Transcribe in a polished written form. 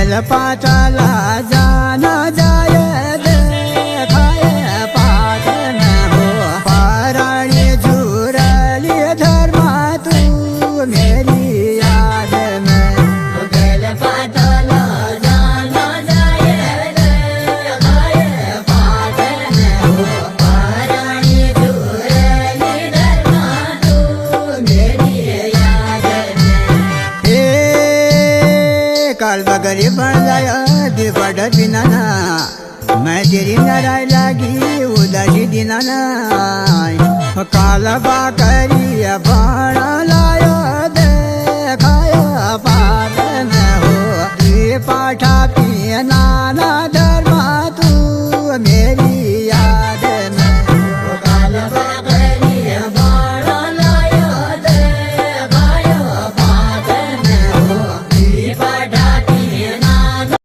गल पाटाला जाना जाय देखाय पाटन हो पाराणी झुरली धर्मा तू मेरी याद में गल पाटाला जाना जाय देखाय पाटन हो पाराणी झुरली धर्मा तू मेरी याद में काल बगरी बन जाया दिपट बिनाना मैं तेरी नाराय लागी उदासी दिनाना काल बाकरी बाणा लाया देखाया पाटन हो पाठा पियना